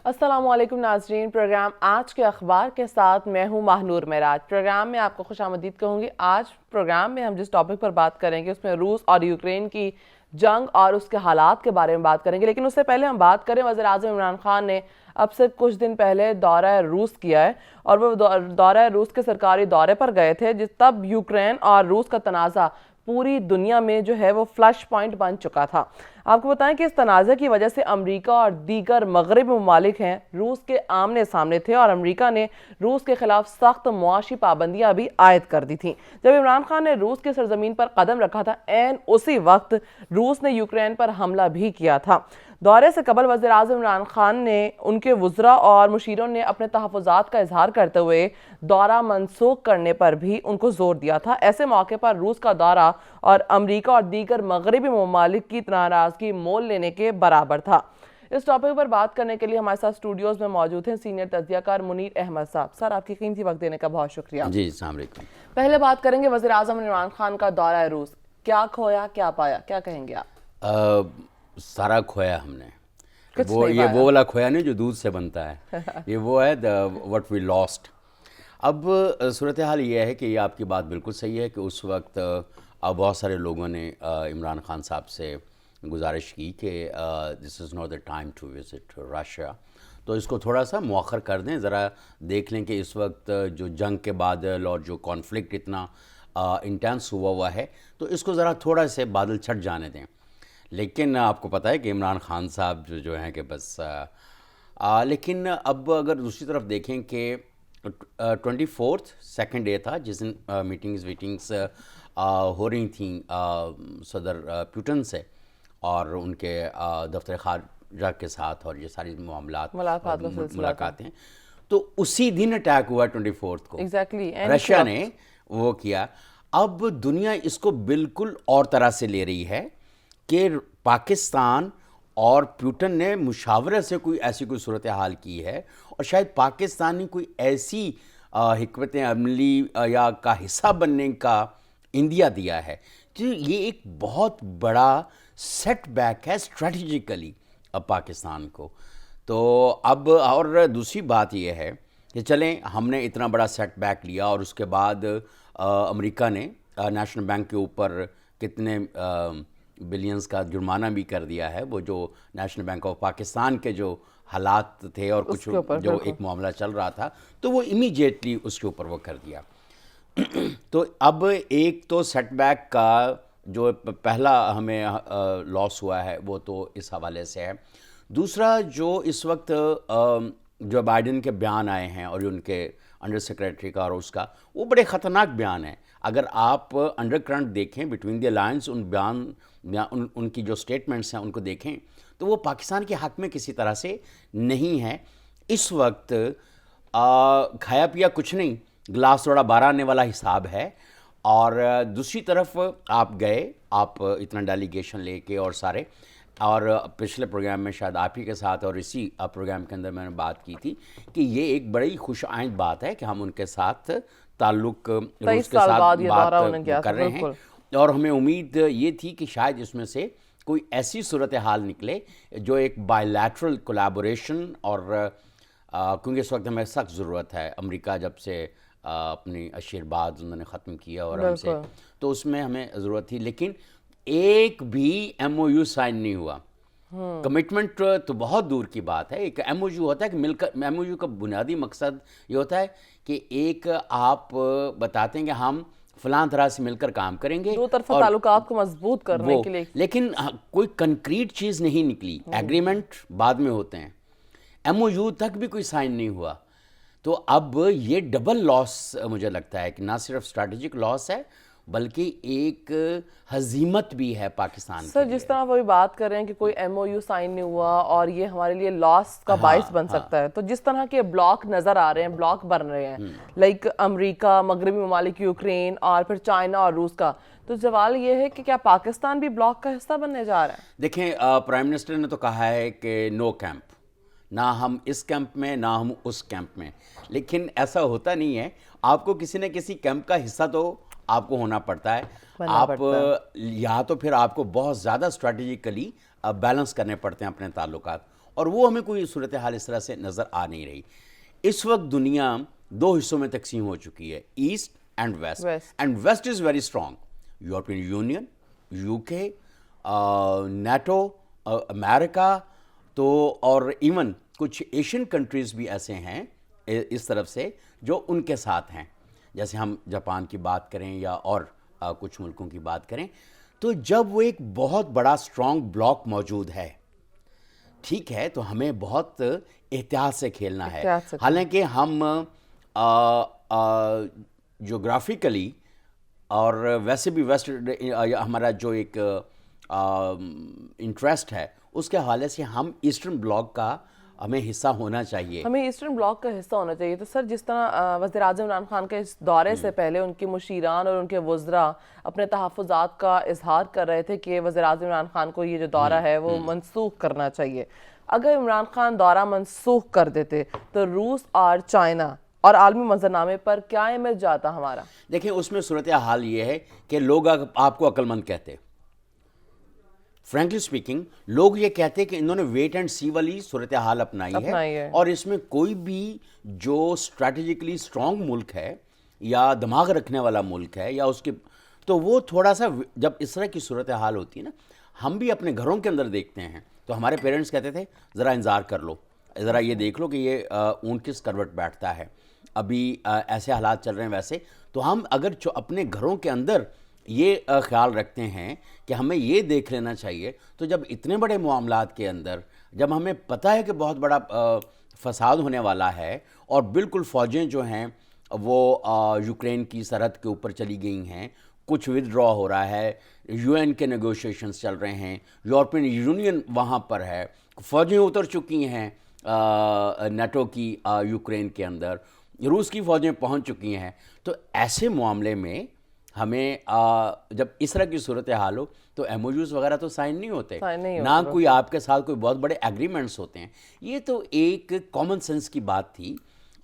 السلام علیکم ناظرین، پروگرام آج کے اخبار کے ساتھ میں ہوں ماہنور معراج۔ پروگرام میں آپ کو خوش آمدید کہوں گی۔ آج پروگرام میں ہم جس ٹاپک پر بات کریں گے اس میں روس اور یوکرین کی جنگ اور اس کے حالات کے بارے میں بات کریں گے، لیکن اس سے پہلے ہم بات کریں وزیر اعظم عمران خان نے اب سے کچھ دن پہلے دورہ روس کیا ہے، اور وہ دورہ روس کے سرکاری دورے پر گئے تھے تب یوکرین اور روس کا تنازع پوری دنیا میں جو ہے وہ فلش پوائنٹ بن چکا تھا۔ آپ کو بتائیں کہ اس تنازع کی وجہ سے امریکہ اور دیگر مغربی ممالک ہیں روس کے آمنے سامنے تھے، اور امریکہ نے روس کے خلاف سخت معاشی پابندیاں بھی عائد کر دی تھیں۔ جب عمران خان نے روس کی سرزمین پر قدم رکھا تھا، عین اسی وقت روس نے یوکرین پر حملہ بھی کیا تھا۔ دورے سے قبل وزیر اعظم عمران خان نے ان کے وزراء اور مشیروں نے اپنے تحفظات کا اظہار کرتے ہوئے دورہ منسوخ کرنے پر بھی ان کو زور دیا تھا۔ ایسے موقع پر روس کا دورہ اور امریکہ اور دیگر مغربی ممالک کی ناراضگی مول لینے کے برابر تھا۔ اس ٹاپک پر بات کرنے کے لیے ہمارے ساتھ اسٹوڈیوز میں موجود ہیں سینئر تجزیہ کار منیر احمد صاحب۔ سر، آپ کی قیمتی وقت دینے کا بہت شکریہ۔ جی، السلام علیکم۔ پہلے بات کریں گے وزیر اعظم عمران خان کا دورہ روس، کیا کھویا کیا پایا، کیا کہیں گے آپ؟ سارا کھویا ہم نے، یہ وہ والا کھویا نہیں جو دودھ سے بنتا ہے، یہ وہ ہے وٹ وی لاسٹ۔ اب صورتحال یہ ہے کہ یہ آپ کی بات بالکل صحیح ہے کہ اس وقت بہت سارے لوگوں نے عمران خان صاحب سے گزارش کی کہ this is not the time to visit Russia, تو اس کو تھوڑا سا مؤخر کر دیں، ذرا دیکھ لیں کہ اس وقت جو جنگ کے بادل اور جو کانفلکٹ اتنا انٹینس ہوا ہے، تو اس کو ذرا تھوڑا سے بادل چھٹ جانے دیں۔ لیکن آپ کو پتہ ہے کہ عمران خان صاحب جو ہیں کہ بس لیکن اب اگر دوسری طرف دیکھیں کہ 24 سیکنڈ ڈے تھا جس دن میٹنگز ہو رہی تھیں صدر پیوٹن سے اور ان کے دفتر خارجہ کے ساتھ، اور یہ ساری ملاقاتیں، تو اسی دن اٹیک ہوا 24 کو، رشیا نے وہ کیا۔ اب دنیا اس کو بالکل اور طرح سے لے رہی ہے کہ پاکستان اور پیوٹن نے مشاورت سے ایسی کوئی صورتحال کی ہے، اور شاید پاکستان نے کوئی ایسی حکمت عملی یا کا حصہ بننے کا اندیا دیا ہے کہ یہ ایک بہت بڑا سیٹ بیک ہے اسٹریٹجیکلی اب پاکستان کو۔ تو اب اور دوسری بات یہ ہے کہ چلیں ہم نے اتنا بڑا سیٹ بیک لیا، اور اس کے بعد امریکہ نے نیشنل بینک کے اوپر کتنے بلینز کا جرمانہ بھی کر دیا ہے، وہ جو نیشنل بینک آف پاکستان کے جو حالات تھے اور کچھ جو ایک معاملہ چل رہا تھا، تو وہ امیجیٹلی اس کے اوپر وہ کر دیا۔ تو اب ایک تو سیٹ بیک کا جو پہلا ہمیں لاس ہوا ہے وہ تو اس حوالے سے ہے۔ دوسرا جو اس وقت جو بائیڈن کے بیان آئے ہیں اور ان کے انڈر سیکریٹری کا اور اس کا، وہ بڑے خطرناک بیان ہیں۔ اگر آپ انڈر کرنٹ دیکھیں بٹوین دی الائنس، ان کی جو سٹیٹمنٹس ہیں ان کو دیکھیں تو وہ پاکستان کے حق میں کسی طرح سے نہیں ہے۔ اس وقت کھایا پیا کچھ نہیں، گلاس تھوڑا بارہ آنے والا حساب ہے۔ اور دوسری طرف آپ گئے، آپ اتنا ڈیلیگیشن لے کے اور سارے، اور پچھلے پروگرام میں شاید آپ ہی کے ساتھ اور اسی پروگرام کے اندر میں نے بات کی تھی کہ یہ ایک بڑی خوش آئند بات ہے کہ ہم ان کے ساتھ تعلق روس کے ساتھ بات کر رہے ہیں، اور ہمیں امید یہ تھی کہ شاید اس میں سے کوئی ایسی صورتحال نکلے جو ایک بائی لیٹرل کولیبوریشن، اور کیونکہ اس وقت ہمیں سخت ضرورت ہے، امریکہ جب سے اپنی اشیرباد انہوں نے ختم کیا اور ہم سے، تو اس میں ہمیں ضرورت تھی، لیکن ایک بھی ایم او یو سائن نہیں ہوا۔ کمٹمنٹ تو بہت دور کی بات ہے، ایک ایم او یو ہوتا ہے کہ مل کر، ایم او یو کا بنیادی مقصد یہ ہوتا ہے کہ ایک آپ بتاتے ہیں کہ ہم فلاں طرح سے مل کر کام کریں گے، دو طرفہ تعلقات کو مضبوط کرنے کے لیے، لیکن کوئی کنکریٹ چیز نہیں نکلی۔ ایگریمنٹ بعد میں ہوتے ہیں، ایم او یو تک بھی کوئی سائن نہیں ہوا۔ تو اب یہ ڈبل لاس مجھے لگتا ہے کہ نہ صرف اسٹریٹجک لاس ہے بلکہ ایک ہزیمت بھی ہے پاکستان کے لیے۔ سر، جس طرح وہ بات کر رہے ہیں کہ کوئی ایم او یو سائن نہیں ہوا اور یہ ہمارے لیے لاس کا باعث بن سکتا ہے، تو جس طرح کے بلاک نظر آ رہے ہیں، بلاک بن رہے ہیں، لائک امریکہ، مغربی ممالک یوکرین، اور پھر چائنا اور روس کا، تو سوال یہ ہے کہ کیا پاکستان بھی بلاک کا حصہ بننے جا رہا ہے؟ دیکھیں، پرائم منسٹر نے تو کہا ہے کہ نو کیمپ، نہ ہم اس کیمپ میں نہ ہم اس کیمپ میں، لیکن ایسا ہوتا نہیں ہے۔ آپ کو کسی نہ کسی کیمپ کا حصہ تو آپ کو ہونا پڑتا ہے، آپ یا تو پھر آپ کو بہت زیادہ اسٹریٹجیکلی بیلنس کرنے پڑتے ہیں اپنے تعلقات، اور وہ ہمیں کوئی صورتحال اس طرح سے نظر آ نہیں رہی. اس وقت دنیا دو حصوں میں تقسیم ہو چکی ہے, east and west, and west is very strong. European Union, U K, NATO, America, تو اور ایون کچھ ایشین کنٹریز بھی ایسے ہیں اس طرف سے جو ان کے ساتھ ہیں, جیسے ہم جاپان کی بات کریں یا اور کچھ ملکوں کی بات کریں. تو جب وہ ایک بہت بڑا اسٹرانگ بلاک موجود ہے, ٹھیک ہے, تو ہمیں بہت احتیاط سے کھیلنا ہے. حالانکہ ہم جغرافیکلی اور ویسے بھی ویسٹ ہمارا جو ایک انٹرسٹ ہے اس کے حوالے سے ہم ایسٹرن بلاک کا ہمیں حصہ ہونا چاہیے. ہمیں ایسٹرن بلاک کا حصہ ہونا چاہیے. تو سر جس طرح وزیر اعظم عمران خان کے اس دورے سے پہلے ان کے مشیران اور ان کے وزراء اپنے تحفظات کا اظہار کر رہے تھے کہ وزیر اعظم عمران خان کو یہ جو دورہ ہے وہ منسوخ کرنا چاہیے. اگر عمران خان دورہ منسوخ کر دیتے تو روس اور چائنا اور عالمی منظرنامے پر کیا امیج جاتا ہمارا؟ دیکھیں اس میں صورتحال یہ ہے کہ لوگ آپ کو عقل مند کہتے, فرینکلی اسپیکنگ لوگ یہ کہتے ہیں کہ انہوں نے ویٹ اینڈ سی والی صورتحال اپنائی ہے, اور اس میں کوئی بھی جو اسٹریٹجیکلی اسٹرانگ ملک ہے یا دماغ رکھنے والا ملک ہے یا اس کے, تو وہ تھوڑا سا جب اس طرح کی صورتحال ہوتی ہے نا, ہم بھی اپنے گھروں کے اندر دیکھتے ہیں تو ہمارے پیرنٹس کہتے تھے ذرا انتظار کر لو, ذرا یہ دیکھ لو کہ یہ اونٹ کس کروٹ بیٹھتا ہے, ابھی ایسے حالات چل رہے ہیں ویسے. تو ہم اگر جو اپنے گھروں کے اندر یہ خیال رکھتے ہیں کہ ہمیں یہ دیکھ لینا چاہیے, تو جب اتنے بڑے معاملات کے اندر جب ہمیں پتہ ہے کہ بہت بڑا فساد ہونے والا ہے اور بالکل فوجیں جو ہیں وہ یوکرین کی سرحد کے اوپر چلی گئی ہیں, کچھ ودرا ہو رہا ہے, یو این کے نیگوشیشنز چل رہے ہیں, یورپین یونین وہاں پر ہے, فوجیں اتر چکی ہیں نیٹو کی یوکرین کے اندر, روس کی فوجیں پہنچ چکی ہیں. تو ایسے معاملے میں ہمیں جب اس طرح کی صورتحال ہو تو ایم او یوز وغیرہ تو سائن نہیں ہوتے, نہ کوئی آپ کے ساتھ کوئی بہت بڑے ایگریمنٹس ہوتے ہیں. یہ تو ایک کامن سینس کی بات تھی,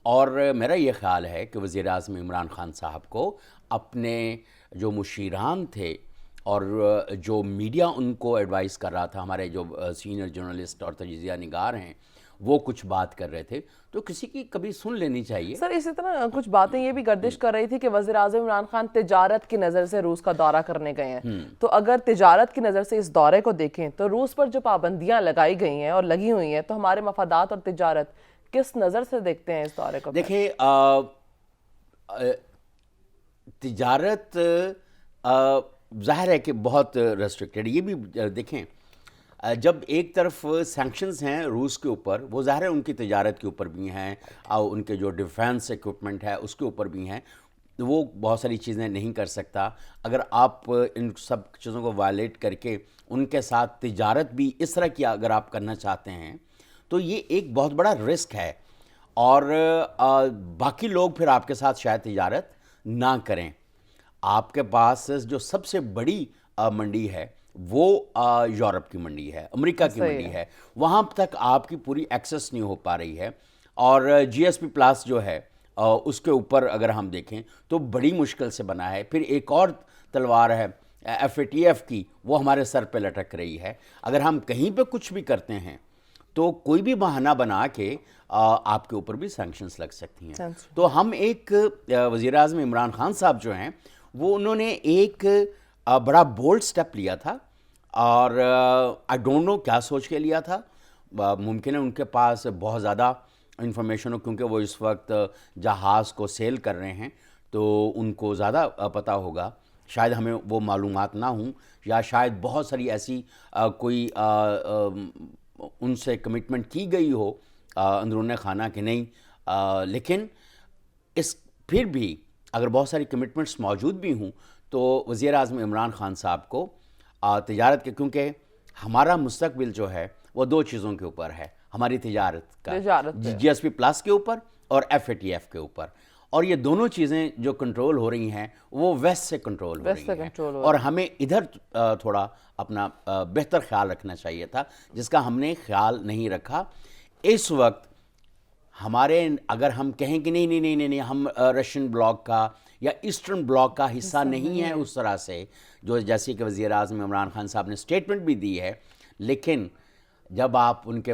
اور میرا یہ خیال ہے کہ وزیر اعظم عمران خان صاحب کو اپنے جو مشیران تھے اور جو میڈیا ان کو ایڈوائز کر رہا تھا, ہمارے جو سینئر جرنلسٹ اور تجزیہ نگار ہیں وہ کچھ بات کر رہے تھے, تو کسی کی کبھی سن لینی چاہیے. سر اسی طرح کچھ باتیں یہ بھی گردش کر رہی تھی کہ وزیر اعظم عمران خان تجارت کی نظر سے روس کا دورہ کرنے گئے ہیں. تو اگر تجارت کی نظر سے اس دورے کو دیکھیں تو روس پر جو پابندیاں لگائی گئی ہیں اور لگی ہوئی ہیں, تو ہمارے مفادات اور تجارت کس نظر سے دیکھتے ہیں اس دورے کو؟ دیکھیں تجارت ظاہر ہے کہ بہت ریسٹرکٹیڈ. یہ بھی دیکھیں جب ایک طرف سینکشنز ہیں روس کے اوپر, وہ ظاہر ہے ان کی تجارت کے اوپر بھی ہیں, اور ان کے جو ڈیفینس ایکوپمنٹ ہے اس کے اوپر بھی ہیں, وہ بہت ساری چیزیں نہیں کر سکتا. اگر آپ ان سب چیزوں کو وائلیٹ کر کے ان کے ساتھ تجارت بھی اس طرح کی اگر آپ کرنا چاہتے ہیں تو یہ ایک بہت بڑا رسک ہے, اور باقی لوگ پھر آپ کے ساتھ شاید تجارت نہ کریں. آپ کے پاس جو سب سے بڑی منڈی ہے وہ یورپ کی منڈی ہے, امریکہ کی منڈی ہے, وہاں تک آپ کی پوری ایکسیس نہیں ہو پا رہی ہے. اور جی ایس پی پلس جو ہے اس کے اوپر اگر ہم دیکھیں تو بڑی مشکل سے بنا ہے. پھر ایک اور تلوار ہے ایف اے ٹی ایف کی, وہ ہمارے سر پہ لٹک رہی ہے. اگر ہم کہیں پہ کچھ بھی کرتے ہیں تو کوئی بھی بہانہ بنا کے آپ کے اوپر بھی سینکشنز لگ سکتی ہیں. تو ہم ایک وزیر اعظم عمران خان صاحب جو ہیں وہ انہوں نے ایک بڑا بولڈ سٹیپ لیا تھا, اور آئی ڈونٹ نو کیا سوچ کے لیا تھا. ممکن ہے ان کے پاس بہت زیادہ انفارمیشن ہو, کیونکہ وہ اس وقت جہاز کو سیل کر رہے ہیں تو ان کو زیادہ پتہ ہوگا. شاید ہمیں وہ معلومات نہ ہوں, یا شاید بہت ساری ایسی کوئی ان سے کمٹمنٹ کی گئی ہو اندرون خانہ کہ نہیں. لیکن اس پھر بھی اگر بہت ساری کمٹمنٹس موجود بھی ہوں تو وزیر اعظم عمران خان صاحب کو تجارت کے, کیونکہ ہمارا مستقبل جو ہے وہ دو چیزوں کے اوپر ہے, ہماری تجارت کا, جی ایس پی پلس کے اوپر اور ایف اے ٹی ایف کے اوپر. اور یہ دونوں چیزیں جو کنٹرول ہو رہی ہیں وہ ویسٹ سے کنٹرول ہو رہی ہیں, اور ہمیں ادھر تھوڑا اپنا بہتر خیال رکھنا چاہیے تھا, جس کا ہم نے خیال نہیں رکھا. اس وقت ہمارے اگر ہم کہیں کہ نہیں نہیں نہیں نہیں ہم رشین بلاک کا یا ایسٹرن بلاک کا حصہ نہیں ہے اس طرح سے, جو جیسے کہ وزیر اعظم عمران خان صاحب نے اسٹیٹمنٹ بھی دی ہے, لیکن جب آپ ان کے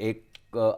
1.40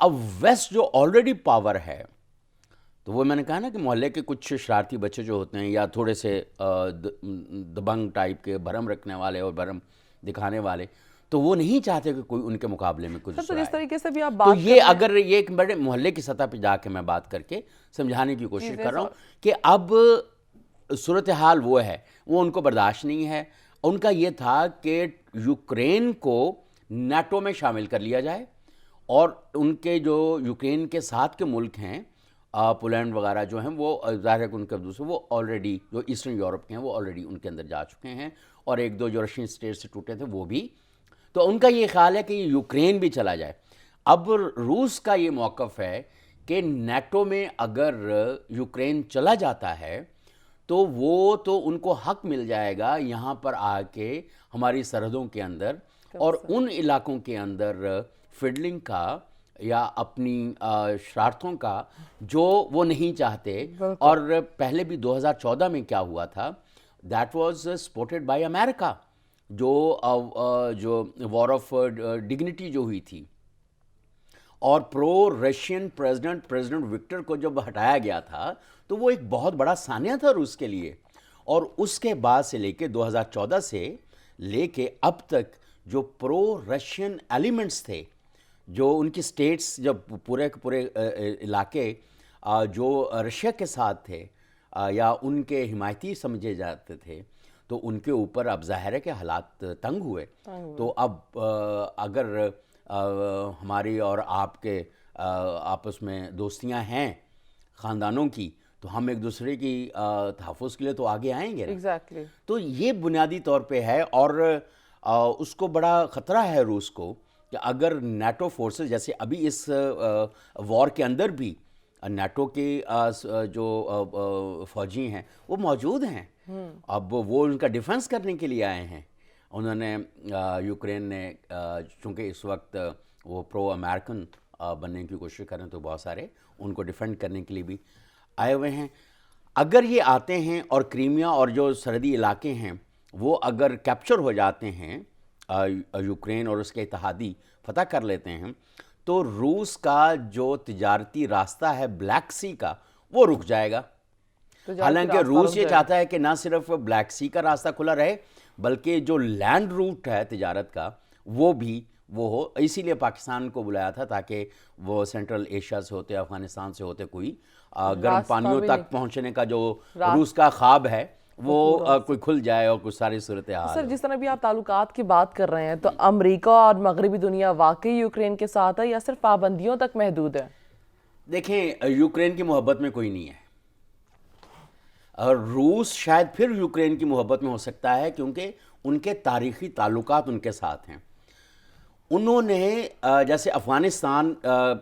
اب ویسٹ جو آلریڈی پاور ہے، تو وہ میں نے کہا نا کہ محلے کے کچھ شرارتی بچے جو ہوتے ہیں یا تھوڑے سے دبنگ ٹائپ کے، بھرم رکھنے والے اور بھرم دکھانے والے، تو وہ نہیں چاہتے کہ کوئی ان کے مقابلے میں کچھ تو دوسرا جس آئے۔ طریقے سے بھی آپ تو بات یہ اگر یہ ایک بڑے محلے کی سطح پہ جا کے میں بات کر کے سمجھانے کی کوشش کر رہا ہوں کہ اب صورتحال وہ ہے، وہ ان کو برداشت نہیں ہے۔ ان کا یہ تھا کہ یوکرین کو نیٹو میں شامل کر لیا جائے، اور ان کے جو یوکرین کے ساتھ کے ملک ہیں، پولینڈ وغیرہ جو ہیں، وہ ظاہر ہے کہ ان کے دوسرے وہ آلریڈی جو ایسٹرن یورپ کے ہیں وہ آلریڈی ان کے اندر جا چکے ہیں، اور ایک دو جو رشین اسٹیٹ سے ٹوٹے تھے وہ بھی۔ تو ان کا یہ خیال ہے کہ یوکرین بھی چلا جائے۔ اب روس کا یہ موقف ہے کہ نیٹو میں اگر یوکرین چلا جاتا ہے تو وہ تو ان کو حق مل جائے گا یہاں پر آ کے ہماری سرحدوں کے اندر اور ان علاقوں کے اندر فیڈلنگ کا یا اپنی شرارتوں کا جو وہ نہیں چاہتے۔ اور پہلے بھی 2014 میں کیا ہوا تھا، دیٹ واز سپورٹڈ بائی امریکہ، جو وار آف ڈگنیٹی جو ہوئی تھی، اور پرو رشین پریزیڈنٹ وکٹر کو جب ہٹایا گیا تھا تو وہ ایک بہت بڑا سانیہ تھا روس کے لیے۔ اور اس کے بعد سے لے کے 2014 سے لے کے اب تک جو پرو رشین ایلیمنٹس تھے، جو ان کی سٹیٹس، جب پورے علاقے جو رشیا کے ساتھ تھے یا ان کے حمایتی سمجھے جاتے تھے، تو ان کے اوپر اب ظاہر ہے کہ حالات تنگ ہوئے۔ تو اب اگر ہماری اور آپ کے آپس میں دوستیاں ہیں خاندانوں کی، تو ہم ایک دوسرے کی تحفظ کے لیے تو آگے آئیں گے۔ ایگزیکٹلی۔ تو یہ بنیادی طور پہ ہے، اور اس کو بڑا خطرہ ہے روس کو کہ اگر نیٹو فورسز جیسے ابھی اس وار کے اندر بھی نیٹو کے جو فوجی ہیں وہ موجود ہیں، اب وہ ان کا ڈیفنس کرنے کے لیے آئے ہیں۔ انہوں نے یوکرین نے چونکہ اس وقت وہ پرو امریکن بننے کی کوشش کریں، تو بہت سارے ان کو ڈیفینڈ کرنے کے لیے بھی آئے ہوئے ہیں۔ اگر یہ آتے ہیں اور کریمیا اور جو سرحدی علاقے ہیں وہ اگر کیپچر ہو جاتے ہیں، یوکرین اور اس کے اتحادی فتح کر لیتے ہیں، تو روس کا جو تجارتی راستہ ہے بلیک سی کا وہ رک جائے گا۔ حالانکہ روس یہ چاہتا ہے کہ نہ صرف بلیک سی کا راستہ کھلا رہے بلکہ جو لینڈ روٹ ہے تجارت کا وہ بھی وہ ہو۔ اسی لیے پاکستان کو بلایا تھا تاکہ وہ سینٹرل ایشیا سے ہوتے، افغانستان سے ہوتے کوئی گرم پانیوں تک پہنچنے کا جو روس کا خواب ہے وہ کوئی کھل جائے اور کچھ ساری صورتحال۔ سر جس طرح بھی آپ تعلقات کی بات کر رہے ہیں، تو امریکہ اور مغربی دنیا واقعی یوکرین کے ساتھ ہے یا صرف پابندیوں تک محدود ہے؟ دیکھیں، یوکرین کی محبت میں کوئی نہیں ہے، اور روس شاید پھر یوکرین کی محبت میں ہو سکتا ہے کیونکہ ان کے تاریخی تعلقات ان کے ساتھ ہیں۔ انہوں نے جیسے افغانستان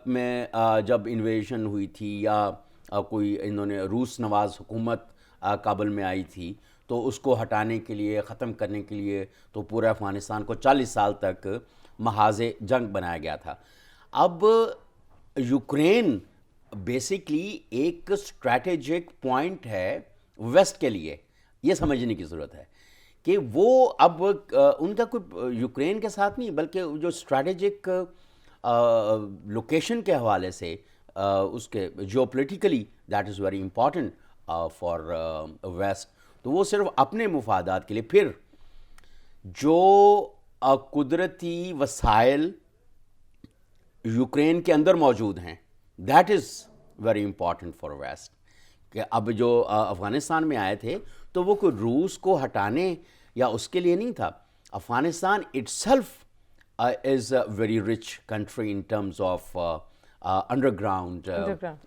میں جب انویژن ہوئی تھی یا کوئی انہوں نے روس نواز حکومت کابل میں آئی تھی، تو اس کو ہٹانے کے لیے، ختم کرنے کے لیے تو پورے افغانستان کو 40 سال تک محاذ جنگ بنایا گیا تھا۔ اب یوکرین بیسکلی ایک اسٹریٹجک پوائنٹ ہے ویسٹ کے لیے، یہ سمجھنے کی ضرورت ہے کہ وہ اب ان کا کوئی یوکرین کے ساتھ نہیں بلکہ جو اسٹریٹجک لوکیشن کے حوالے سے اس کے geopolitically that is very important for west, تو وہ صرف اپنے مفادات کے لیے پھر جو قدرتی وسائل یوکرین کے اندر موجود ہیں that is very important for west, کہ اب جو افغانستان میں آئے تھے تو وہ کوئی روس کو ہٹانے یا اس کے لیے نہیں تھا۔ Afghanistan it self is a very rich country in terms of under ground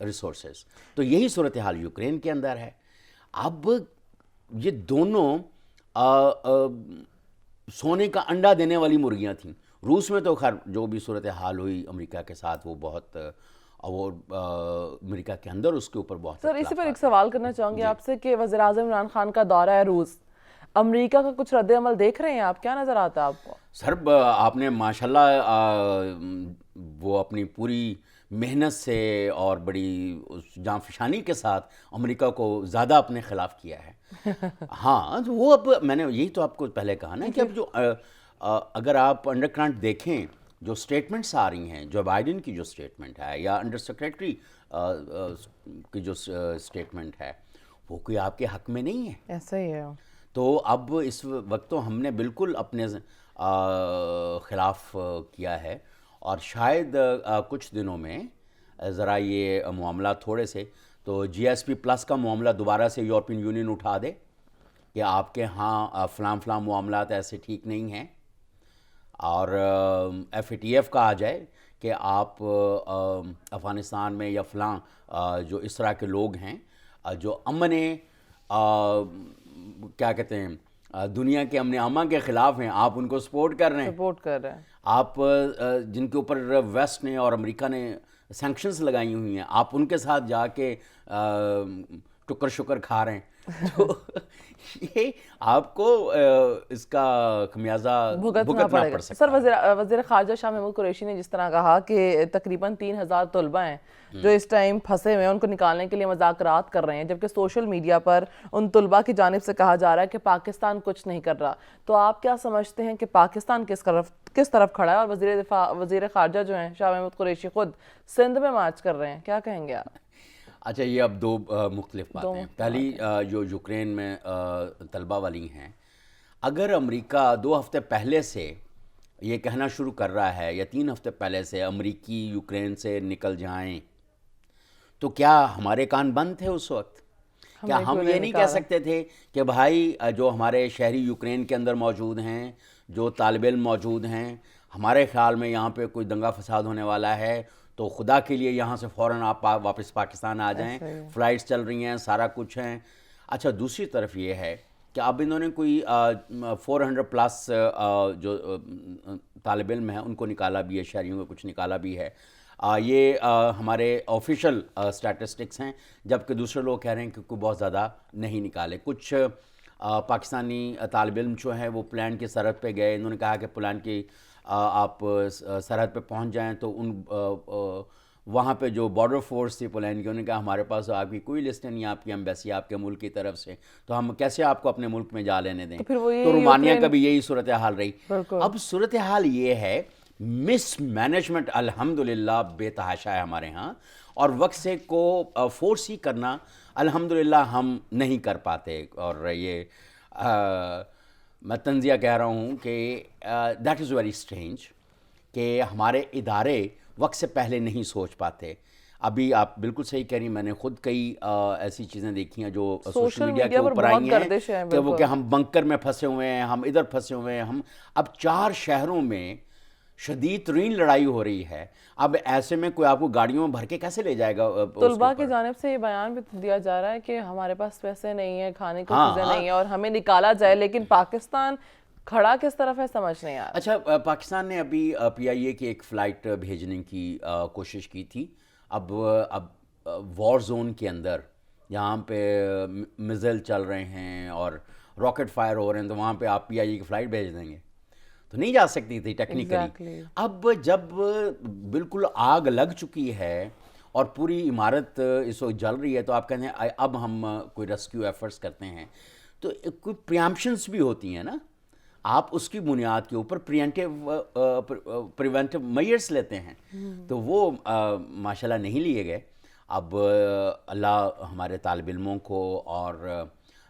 resources, تو یہی صورتحال یوکرین کے اندر ہے۔ اب یہ دونوں سونے کا انڈا دینے والی مرغیاں تھیں۔ روس میں تو خیر جو بھی صورتحال ہوئی امریکہ کے ساتھ وہ بہت وہ امریکہ کے اندر اس کے اوپر بہت۔ سر اسی پر ایک سوال کرنا چاہوں گی آپ سے کہ وزیراعظم عمران خان کا دورہ ہے روس، امریکہ کا کچھ رد عمل دیکھ رہے ہیں آپ؟ کیا نظر آتا ہے آپ کو؟ سر آپ نے ماشاءاللہ وہ اپنی پوری محنت سے اور بڑی جانفشانی کے ساتھ امریکہ کو زیادہ اپنے خلاف کیا ہے۔ ہاں وہ اب میں نے یہی تو آپ کو پہلے کہا نا کہ اب جو اگر آپ انڈر کرنٹ دیکھیں جو اسٹیٹمنٹس آ رہی ہیں، جو بائیڈن کی جو اسٹیٹمنٹ ہے یا انڈر سیکریٹری کی جو اسٹیٹمنٹ ہے، وہ کوئی آپ کے حق میں نہیں ہے. ایسا ہی ہے. تو اب اس وقت تو ہم نے بالکل اپنے خلاف کیا ہے، اور شاید کچھ دنوں میں ذرا یہ معاملات تھوڑے سے تو جی ایس پی پلس کا معاملہ دوبارہ سے یورپین یونین اٹھا دے کہ آپ کے ہاں فلاں معاملات ایسے ٹھیک نہیں ہیں، اور ایف اے ٹی ایف کا آ جائے کہ آپ افغانستان میں یا فلاں جو اس طرح کے لوگ ہیں جو امن کیا کہتے ہیں دنیا کے امن امان کے خلاف ہیں، آپ ان کو سپورٹ کر رہے ہیں. سپورٹ کر رہے ہیں. آپ جن کے اوپر ویسٹ نے اور امریکہ نے سینکشنز لگائی ہوئی ہیں، آپ ان کے ساتھ جا کے ٹکر شکر کھا رہے ہیں. تو یہ آپ کو اس کا خمیازہ بھگتنا پڑ سکتا ہے. سر، وزیر خارجہ شاہ محمود قریشی نے جس طرح کہا کہ تقریباً 3000 طلبہ ہیں جو اس ٹائم پھنسے ہوئے ہیں، ان کو نکالنے کے لیے مذاکرات کر رہے ہیں، جبکہ سوشل میڈیا پر ان طلبہ کی جانب سے کہا جا رہا ہے کہ پاکستان کچھ نہیں کر رہا. تو آپ کیا سمجھتے ہیں کہ پاکستان کس طرف کھڑا ہے؟ اور وزیر خارجہ جو ہیں شاہ محمود قریشی خود سندھ میں مارچ کر رہے ہیں، کیا کہیں گے آپ؟ اچھا، یہ اب دو مختلف باتیں ہیں. پہلی جو یوکرین میں طلبہ والی ہیں، اگر امریکہ 2 ہفتے پہلے سے یہ کہنا شروع کر رہا ہے یا 3 ہفتے پہلے سے امریکی یوکرین سے نکل جائیں، تو کیا ہمارے کان بند تھے اس وقت؟ کیا ہم یہ نہیں کہہ سکتے تھے کہ بھائی جو ہمارے شہری یوکرین کے اندر موجود ہیں، جو طالب علم موجود ہیں، ہمارے خیال میں یہاں پہ کوئی دنگا فساد ہونے والا ہے تو خدا کے لیے یہاں سے فوراً آپ واپس پاکستان آ جائیں، فلائٹس چل رہی ہیں، سارا کچھ ہیں. اچھا، دوسری طرف یہ ہے کہ اب انہوں نے کوئی 400+ جو طالب علم ہیں ان کو نکالا بھی ہے، شہریوں کو کچھ نکالا بھی ہے. یہ ہمارے آفیشیل اسٹیٹسٹکس ہیں، جبکہ دوسرے لوگ کہہ رہے ہیں کہ کوئی بہت زیادہ نہیں نکالے. کچھ پاکستانی طالب علم جو ہیں وہ پولینڈ کی سرحد پہ گئے، انہوں نے کہا کہ پولینڈ کی آپ سرحد پہ پہنچ جائیں تو ان وہاں پہ جو بارڈر فورس تھی پولینڈ کی، انہوں نے کہا ہمارے پاس آپ کی کوئی لسٹ نہیں ہے، آپ کی ایمبیسی آپ کے ملک کی طرف سے، تو ہم کیسے آپ کو اپنے ملک میں جا لینے دیں. تو رومانیہ کا بھی یہی صورتحال رہی. اب صورتحال یہ ہے، مس مینجمنٹ الحمدللہ بے تحاشا ہے ہمارے ہاں، اور وقت سے کو فورس ہی کرنا الحمدللہ ہم نہیں کر پاتے. اور یہ میں تنزیہ کہہ رہا ہوں کہ دیٹ از ویری اسٹرینج کہ ہمارے ادارے وقت سے پہلے نہیں سوچ پاتے. ابھی آپ بالکل صحیح کہہ رہی ہیں، میں نے خود کئی ایسی چیزیں دیکھی ہیں جو سوشل میڈیا کے اوپر آئی ہیں کہ ہم بنکر میں پھنسے ہوئے ہیں، ہم ادھر پھنسے ہوئے ہیں. ہم اب 4 شہروں میں شدید ترین لڑائی ہو رہی ہے. اب ایسے میں کوئی آپ کو گاڑیوں میں بھر کے کیسے لے جائے گا؟ طلباء کی جانب سے یہ بیان بھی دیا جا رہا ہے کہ ہمارے پاس پیسے نہیں ہیں، کھانے کو چیزیں نہیں ہیں اور ہمیں نکالا جائے، لیکن پاکستان کھڑا کس طرف ہے سمجھ نہیں آ رہا. اچھا، پاکستان نے ابھی پی آئی اے کی ایک فلائٹ بھیجنے کی کوشش کی تھی. اب وار زون کے اندر جہاں پہ میزائل چل رہے ہیں اور راکٹ فائر ہو رہے ہیں، تو وہاں پہ آپ پی آئی اے کی فلائٹ بھیج دیں گے تو نہیں جا سکتی تھی ٹیکنیکلی. اب جب بالکل آگ لگ چکی ہے اور پوری عمارت اس وقت جل رہی ہے، تو آپ کہتے ہیں اب ہم کوئی ریسکیو ایفرٹس کرتے ہیں، تو کوئی پریامپشنس بھی ہوتی ہیں نا. آپ اس کی بنیاد کے اوپر پریونٹیو میئرس لیتے ہیں، تو وہ ماشاءاللہ نہیں لیے گئے. اب اللہ ہمارے طالب علموں کو اور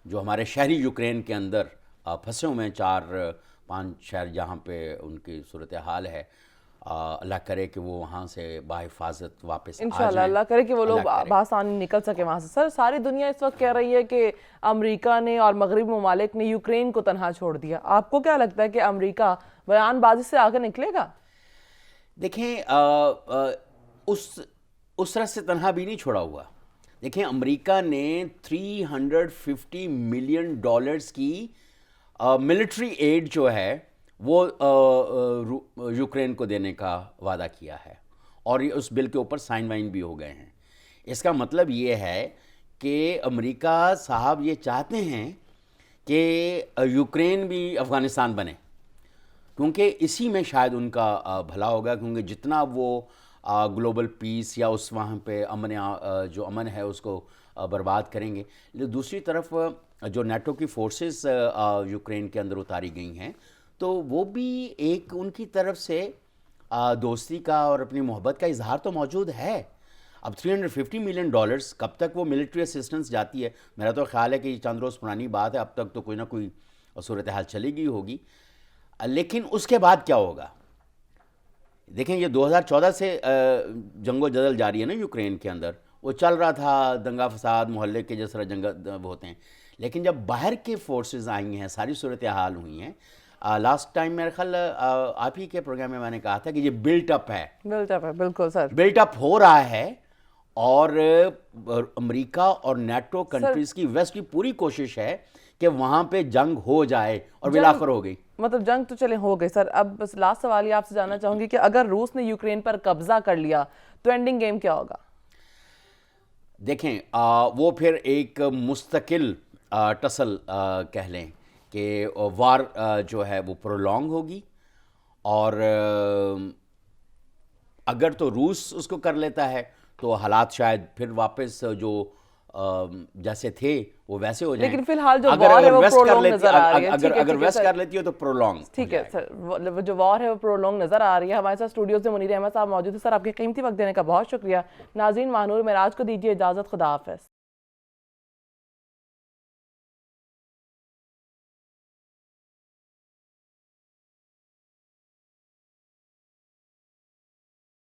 جو ہمارے شہری یوکرین کے اندر پھنسے ہوئے ہیں 4-5 شہر جہاں پہ ان کی صورتحال ہے، اللہ کرے کہ وہ وہاں سے بحفاظت واپس آ جائیں. انشاءاللہ اللہ کرے کہ وہ لوگ بآسانی نکل سکے وہاں سے. سر، ساری دنیا اس وقت کہہ رہی ہے کہ امریکہ نے اور مغربی ممالک نے یوکرین کو تنہا چھوڑ دیا. آپ کو کیا لگتا ہے کہ امریکہ بیان بازی سے آگے نکلے گا؟ دیکھیں، اس طرح سے تنہا بھی نہیں چھوڑا ہوا. دیکھیں، امریکہ نے $350 ملین کی ملٹری ایڈ جو ہے وہ یوکرین کو دینے کا وعدہ کیا ہے، اور اس بل کے اوپر سائن وائن بھی ہو گئے ہیں. اس کا مطلب یہ ہے کہ امریکہ صاحب یہ چاہتے ہیں کہ یوکرین بھی افغانستان بنے، کیونکہ اسی میں شاید ان کا بھلا ہوگا. کیونکہ جتنا وہ گلوبل پیس یا اس وہاں پہ جو امن ہے اس کو برباد کریں گے. دوسری طرف جو نیٹو کی فورسز یوکرین کے اندر اتاری گئی ہیں، تو وہ بھی ایک ان کی طرف سے دوستی کا اور اپنی محبت کا اظہار تو موجود ہے. اب $350 ملین کب تک وہ ملٹری اسسٹنس جاتی ہے؟ میرا تو خیال ہے کہ یہ چند روز پرانی بات ہے, اب تک تو کوئی نہ کوئی صورتحال چلی گئی ہوگی. لیکن اس کے بعد کیا ہوگا؟ دیکھیں یہ 2014 سے جنگ و جدل جاری ہے نا یوکرین کے اندر. وہ چل رہا تھا دنگا فساد محلے کے جس طرح جنگ ہوتے ہیں, لیکن جب باہر کے فورسز آئی ہیں, ساری صورتحال ہوئی ہیں. لاسٹ ٹائم میرے خیال آپ ہی کے پروگرام میں نے کہا تھا کہ یہ بلٹ اپ ہے, بالکل سر, بلٹ اپ ہو رہا ہے, اور امریکہ اور نیٹو کنٹریز کی ویسٹ کی پوری کوشش ہے کہ وہاں پہ جنگ ہو جائے, اور بالآخر ہو گئی. مطلب جنگ تو چلے ہو گئی سر. اب بس لاسٹ سوال یہ آپ سے جاننا چاہوں گی کہ اگر روس نے یوکرین پر قبضہ کر لیا تو اینڈنگ گیم کیا ہوگا؟ دیکھیں وہ پھر ایک مستقل ٹسل کہہ لیں کہ وار جو ہے وہ پرولونگ ہوگی, اور اگر تو روس اس کو کر لیتا ہے تو حالات شاید پھر واپس جو جیسے تھے وہ ویسے ہو جائیں. لیکن فی الحال جو وار ہے وہ پرولونگ نظر آ رہی ہے. اگر ویسٹ کر لیتی ہے تو پرولونگ. ٹھیک ہے سر, جو وار ہے وہ پرولونگ نظر آ رہی ہے. ہمارے ساتھ اسٹوڈیو سے منیر احمد صاحب موجود ہیں. سر آپ کے قیمتی وقت دینے کا بہت شکریہ. ناظرین, ماہنور معراج کو دیجیے اجازت. خدا حافظ.